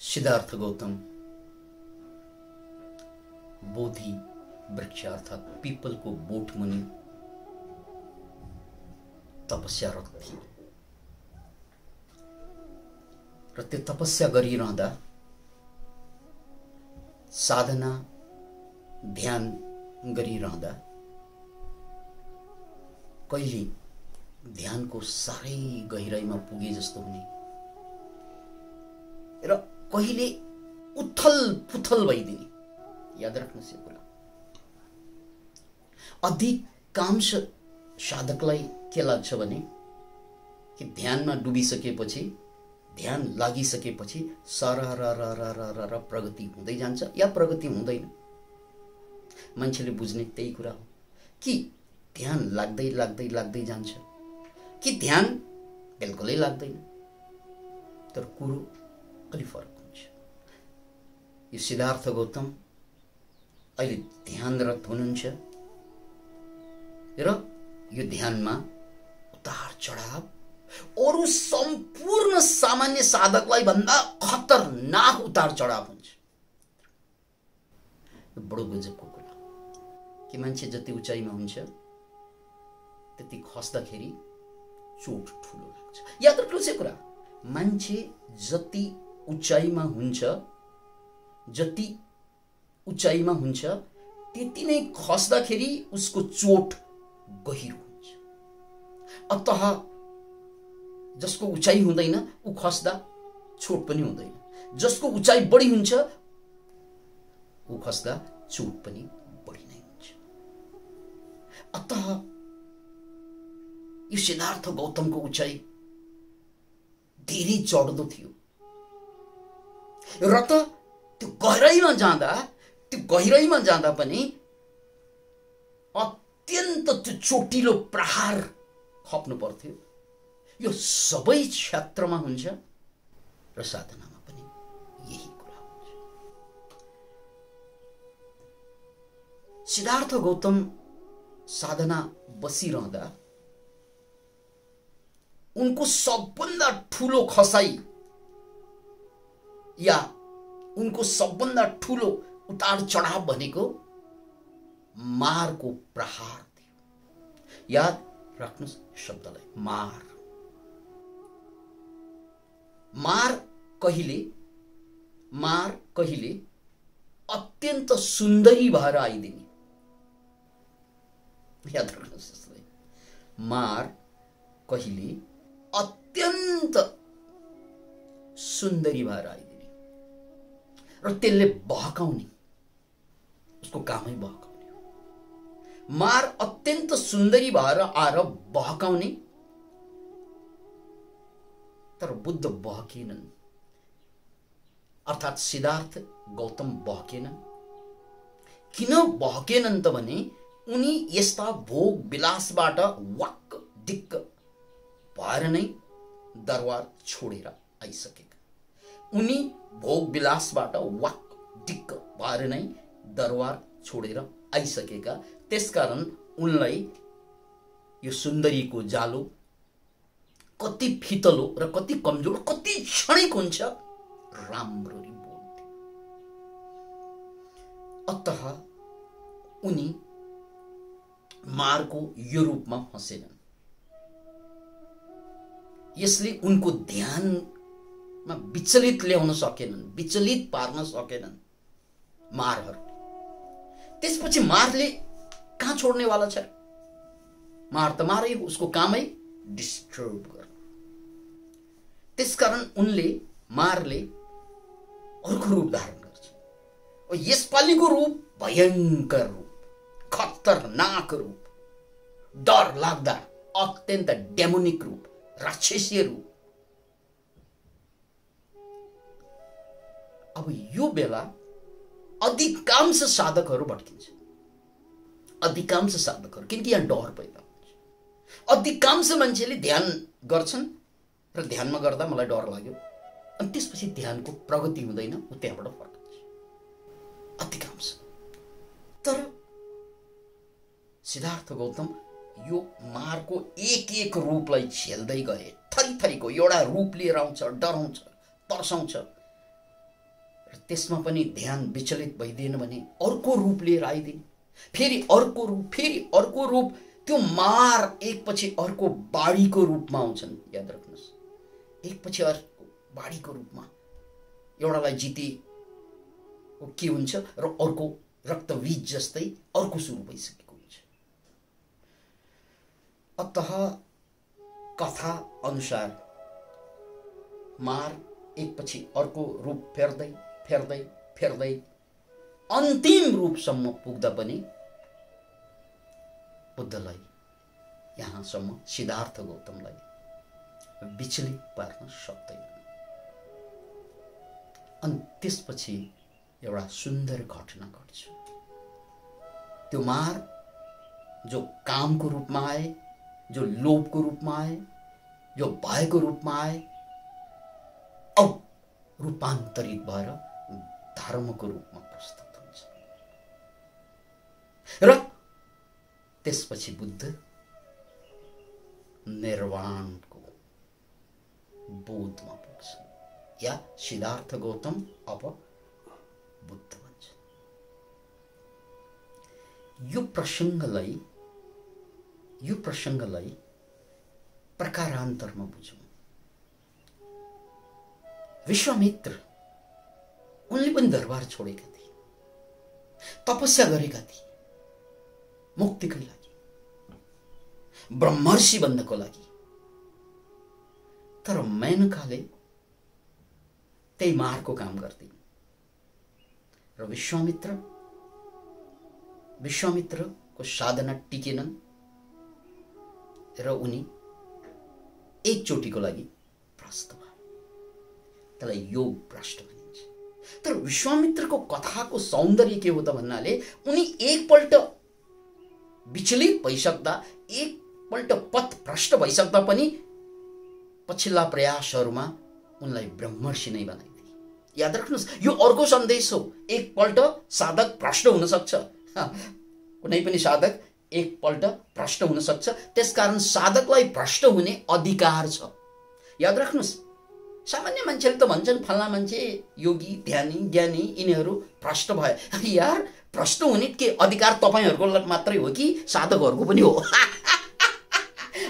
सिद्धार्थ गौतम बोधि वृक्ष अर्थात पिपलको बोट मुनि तपस्यारत थिए र त्यो तपस्या गरिरहँदा साधना ध्यान गरिरहँदा कहिले ध्यानको साह्रै गहिराइमा पुगे जस्तो हुने र कहिले उथल पुथल भइदिने। याद राख्नुहोस् यो कुरा। अधिकांश साधकलाई के लाग्छ भने कि ध्यानमा डुबिसकेपछि ध्यान लागिसकेपछि सरर प्रगति हुँदै जान्छ या प्रगति हुँदैन। मान्छेले बुझ्ने त्यही कुरा हो कि ध्यान लाग्दै लाग्दै लाग्दै जान्छ कि ध्यान बिल्कुलै लाग्दैन। तर कुरो अलि फरक हुन्छ। यो सिद्धार्थ गौतम अहिले ध्यानरत हुनुहुन्छ र यो ध्यानमा उतार चढाव अरु सम्पूर्ण सामान्य साधकलाई भन्दा खतरनाक उतार चढाव हुन्छ। बडो गजबको कुरा कि मान्छे जति उचाइमा हुन्छ त्यति खस्दाखेरि चोट ठुलो लाग्छ। याद राख्नुहोस् यो कुरा। मान्छे जति उचाइमा हुन्छ त्यति नै खस्दाखेरि उसको चोट गहिरो हुन्छ। अतः जसको उचाइ हुँदैन ऊ खस्दा चोट पनि हुँदैन, जसको उचाइ बढी हुन्छ ऊ खस्दा चोट पनि बढी नै हुन्छ। अतः यो सिद्धार्थ गौतमको उचाइ धेरै चढ्दो थियो र त त्यो गहिराइमा जाँदा पनि अत्यन्त त्यो चोटिलो प्रहार खप्नु पर्थ्यो। यो सबै क्षेत्रमा हुन्छ र साधनामा पनि यही कुरा हुन्छ। सिद्धार्थ गौतम साधना बसिरहँदा उनको सबभन्दा ठूलो खसाई या उनको सबभन्दा ठूलो उतार चढाव भनेको मारको प्रहार थियो। याद राख्नुहोस् शब्दलाई, मार। मार कहिले अत्यन्त सुन्दरी भएर आइदिने। याद राख्नुहोस् यसलाई। मार कहिले अत्यन्त सुन्दरी भएर आइदिने र त्यसले बहकाउने, उसको कामै बहकाउने हो। मार अत्यन्त सुन्दरी भएर आएर बहकाउने। तर बुद्ध बहकेनन्, अर्थात् सिद्धार्थ गौतम बहकेनन्। किन बहकेनन् त भने उनी यस्ता भोग विलासबाट वाक्क दिक्क भएर नै दरबार छोडेर आइसकेका। उनी भोग विलासबाट वाक्क दिक्क भएर नै दरबार छोडेर आइसकेका। त्यसकारण उनलाई यो सुन्दरीको जालो कति फितलो र कति कमजोर, कति क्षणिक हुन्छ राम्ररी बोल्थे। अतः उनी मारको यो रूपमा फसेनन्। यसले उनको ध्यानमा विचलित ल्याउन सकेनन्, विचलित पार्न सकेनन् मारहरू। त्यसपछि मारले कहाँ छोड्नेवाला छ? मार त मारै हो, उसको कामै डिस्टर्ब गर्नु। त्यसकारण मारले अर्को रूप धारण गर्छ। यसपालिको रूप भयंकर रूप, खतरनाक रूप, डर लाग्दा अत्यन्त डेमोनिक रूप, राक्षसीय रूप। अब यो बेला अधिकांश साधकहरू भट्किन्छ। अधिकांश साधकहरू, किनकि यहाँ डर पैदा हुन्छ। अधिकांश मान्छेले ध्यान गर्छन् र ध्यानमा गर्दा मलाई डर लाग्यो, अनि त्यसपछि ध्यानको प्रगति हुँदैन, उ त्यहाँबाट फर्कन्छ। अधिकांश। तर सिद्धार्थ गौतम यो मारको एक एक रूपलाई झेल्दै गए। थरी थरीको एउटा रूप लिएर आउँछ, डराउँछ, तर्साउँछ त्यसमा पनि ध्यान विचलित भइदिएन भने अर्को रूप लिएर आइदिने, फेरि अर्को रूप, फेरि अर्को रूप। त्यो मार एकपछि अर्को बाढीको रूपमा आउँछन्। याद राख्नुहोस्, एकपछि अर्को बाढीको रूपमा एउटालाई जिते के हुन्छ र अर्को रक्तबीज जस्तै अर्को सुरु भइसकेको हुन्छ। अतः कथा अनुसार मार एकपछि अर्को रूप फेर्दै फेर्दै फेर्दै अन्तिम रूपसम्म पुग्दा पनि बुद्धलाई, यहाँसम्म सिद्धार्थ गौतमलाई विचलित पार्न सक्दैन। अनि त्यसपछि एउटा सुन्दर घटना घट्छ। त्यो मार जो कामको रूपमा आए, जो लोभको रूपमा आए, जो भयको रूपमा आए, अब रूपान्तरित भएर धर्मको रूपमा प्रस्तुत हुन्छ र त्यसपछि बुद्ध निर्वाणको बोधमा पुग्छ या सिद्धार्थ गौतम अब बुद्ध भन्छ। यो प्रसङ्गलाई प्रकारान्तरमा बुझौँ। विश्वामित्र उनले पनि दरबार छोडेका थिए, तपस्या गरेका थिए मुक्तिकै लागि, ब्रह्मर्षि बन्नको लागि। तर मेनकाले त्यही मारको काम गर्थे र विश्वामित्रको साधना टिकेनन् र उनी एकचोटिको लागि भ्रष्ट भए। त्यसलाई योग भ्रष्ट भनिन्छ। तर विश्वामित्रको कथाको सौन्दर्य के हो त भन्नाले उनी एकपल्ट विचलित भइसक्दा, एकपल्ट पथ भ्रष्ट भइसक्दा पनि पछिल्ला प्रयासहरूमा उनलाई ब्रह्मर्षि नै बनाइदिए। याद राख्नुहोस्, यो अर्को सन्देश हो। एकपल्ट साधक भ्रष्ट हुन सक्छ, कुनै पनि साधक एकपल्ट भ्रष्ट हुन सक्छ। त्यसकारण साधकलाई भ्रष्ट हुने अधिकार छ। याद राख्नुहोस्, सामान्य मान्छेले त भन्छन् फल्ना मान्छे योगी, ध्यानी, ज्ञानी यिनीहरू भ्रष्ट भए। यार, भ्रष्ट हुने के अधिकार तपाईहरूको मात्रै हो कि साधकहरूको पनि हो?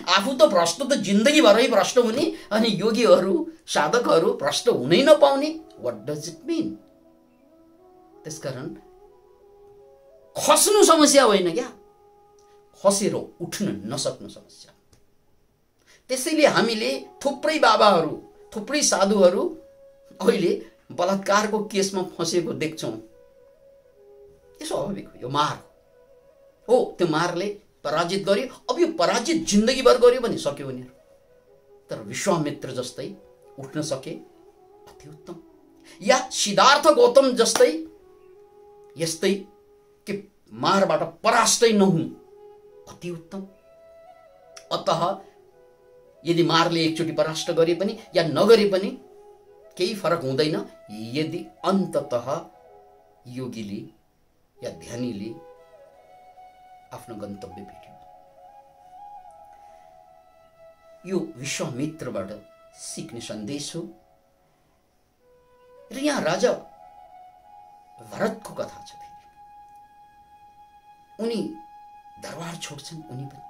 आफू त भ्रष्ट त जिन्दगीभरै भ्रष्ट हुने, अनि योगीहरू, साधकहरू भ्रष्ट हुनै नपाउने। What does it mean? त्यसकारण खस्नु समस्या होइन क्या, खसेर उठ्न नसक्नु समस्या। त्यसैले हामीले थुप्रै बाबाहरू, थुप्रै साधुहरू अहिले बलात्कारको केसमा फँसेको देख्छौँ। यो स्वाभाविक हो, यो मार हो। त्यो मारले पराजित गर्यो। अब यो पराजित जिन्दगीभर गर्यो भने सक्यो उनीहरू। तर विश्वामित्र जस्तै उठ्न सके, अति उत्तम। या सिद्धार्थ गौतम जस्तै यस्तै कि मारबाट परास्तै नहुनु, अति उत्तम। अतः यदि मारले एकचोटि परास्त गरे पनि या नगरे पनि केही फरक हुँदैन, यदि अन्ततः योगीले या ध्यानीले आफ्नो गन्तव्य भेट्यो। यो विश्वामित्रबाट सिक्ने सन्देश हो। र यहाँ राजा भरतको कथा छ। फेरि उनी दरबार छोड्छन्, उनी पनि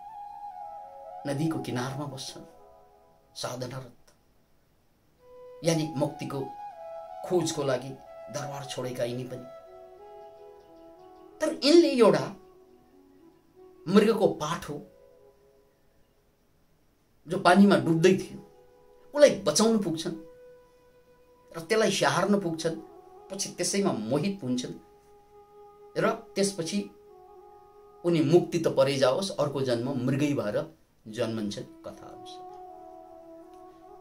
नदीको किनारमा बस्छन् साधनारत, यानी मुक्तिको खोजको लागि दरबार छोडेका यिनी पनि। तर यिनले एउटा मृगको पाठो जो पानीमा डुब्दै थियो उसलाई बचाउन पुग्छन् र त्यसलाई स्याहार्न पुग्छन्। पछि त्यसैमा मोहित हुन्छन् र त्यसपछि उनी मुक्ति त परै जाओस्, अर्को जन्म मृगै भएर जन्मन्छन् कथा अनुसार।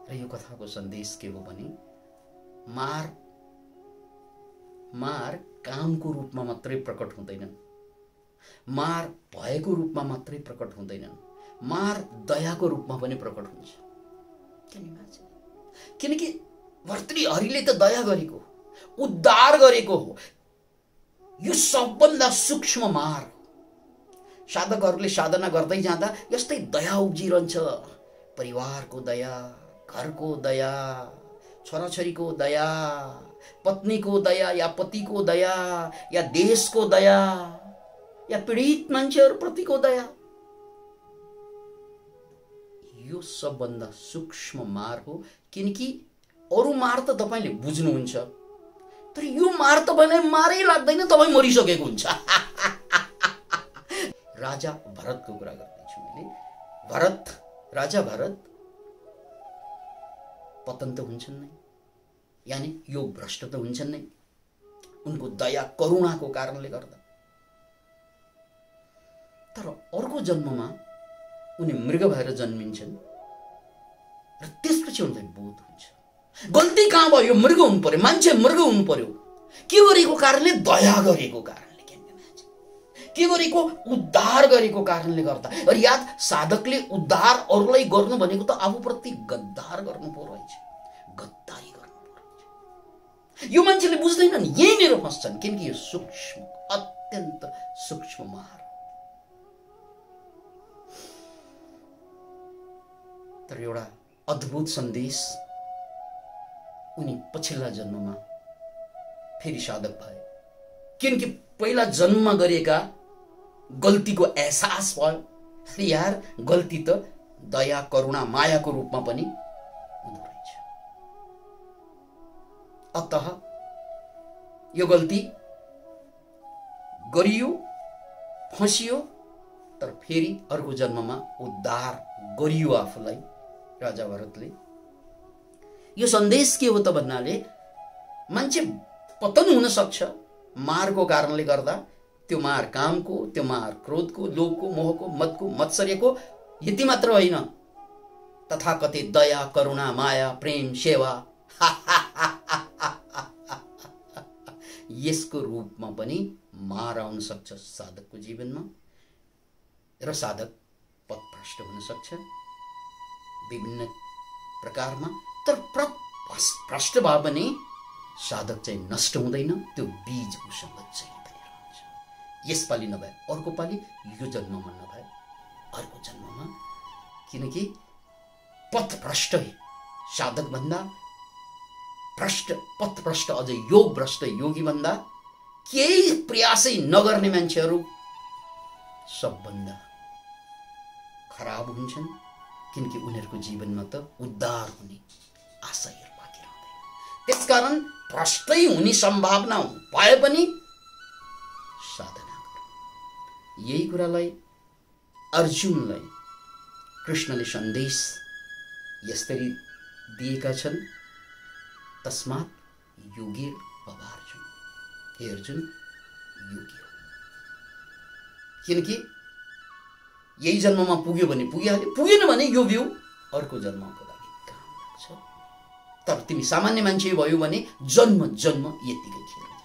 र यो कथाको सन्देश के हो भने मार कामको रूपमा मात्रै प्रकट हुँदैनन्, मार भएको रूपमा मात्रै प्रकट हुँदैनन्, मार दयाको रूपमा पनि प्रकट हुन्छ। किनकि भर्तृहरिले त दया गरेको, उद्धार गरेको हो। यो सबभन्दा सूक्ष्म मार। साधकहरूले साधना गर्दै जाँदा यस्तै दया उब्जिरहन्छ। परिवारको दया, घरको दया, छोराछोरीको दया, पत्नीको दया या पतिको दया या देशको दया या पीडित मान्छेहरूप्रतिको दया, यो सबभन्दा सूक्ष्म मार हो। किनकि अरू मार त तपाईले बुझ्नुहुन्छ, तर यो मार तपाईलाई मारै लाग्दैन, तपाई मरिसकेको हुन्छ। राजा भरतको कुरा गर्दैछु मैले। राजा भरत पतन त हुन्छन् नै, यानी योग भ्रष्ट त हुन्छन् नै उनको दया करुणाको कारणले गर्दा। तर अर्को जन्ममा उनी मृग भएर जन्मिन्छन् र त्यसपछि उनलाई बोध हुन्छ गल्ती कहाँ भयो, मृग हुनु पर्यो, मान्छे मृग हुनु पर्यो। के गरेको कारणले? दया गरेको कारणले, के गरेको? उद्धार गरेको कारणले गर्दा। र याद, साधकले उद्धार अरूलाई गर्नु भनेको त आफूप्रति गद्दार गर्नु पर्यो रहेछ, गद्दारी गर्नु पर्यो। यो मान्छेले बुझ्दैनन्, यहीँनिर फस्छन्, किनकि यो सूक्ष्म, अत्यन्त सूक्ष्म मार। तर एउटा अद्भुत सन्देश, उनी पछिल्ला जन्ममा फेरि साधक भए, किनकि पहिला जन्ममा गरेका गल्तीको एहसास भयो। यार, गल्ती त दया करुणा मायाको रूपमा पनि हुँदो रहेछ। अतः यो गल्ती गरियो, फसियो, तर फेरि अर्को जन्ममा उद्धार गरियो आफूलाई। राजा भरतले यो सन्देश के हो त भन्नाले, मान्छे पतन हुन सक्छ मारको कारणले गर्दा। त्यो मार कामको, त्यो मार क्रोधको, लोभको, मोहको, मदको, मत्सर्यको, यति मात्र होइन, तथाकथित दया करुणा माया प्रेम सेवा यसको रूपमा पनि मार आउन सक्छ साधकको जीवनमा। र साधक पथभ्रष्ट हुन सक्छ विभिन्न प्रकारमा। तर भ्रष्ट भए पनि साधक चाहिँ नष्ट हुँदैन, त्यो बीज उसँग चाहिँ बनिरहन्छ। यसपालि नभए अर्को पालि, यो जन्ममा नभए अर्को जन्ममा। किनकि पथभ्रष्ट साधक भन्दा भ्रष्ट, पथभ्रष्ट, अझै योग भ्रष्ट योगी भन्दा केही प्रयासै नगर्ने मान्छेहरू सबभन्दा खराब हुन्छन्, किनकि उनीहरूको जीवनमा त उद्धार हुने आशयहरू बाँकी रहँदैन। त्यसकारण भ्रष्टै हुने सम्भावना भए पनि साधना गर। यही कुरालाई अर्जुनलाई कृष्णले सन्देश यसरी दिएका छन्, तस्मात् योगी भव अर्जुन। हे अर्जुन, योगी हो। किनकि यही जन्ममा पुग्यो भने पुगिहाल्यो, पुगेन भने यो बिउ अर्को जन्मको लागि काम लाग्छ। तर तिमी सामान्य मान्छे भयो भने जन्म जन्म यतिकै खेल्छ।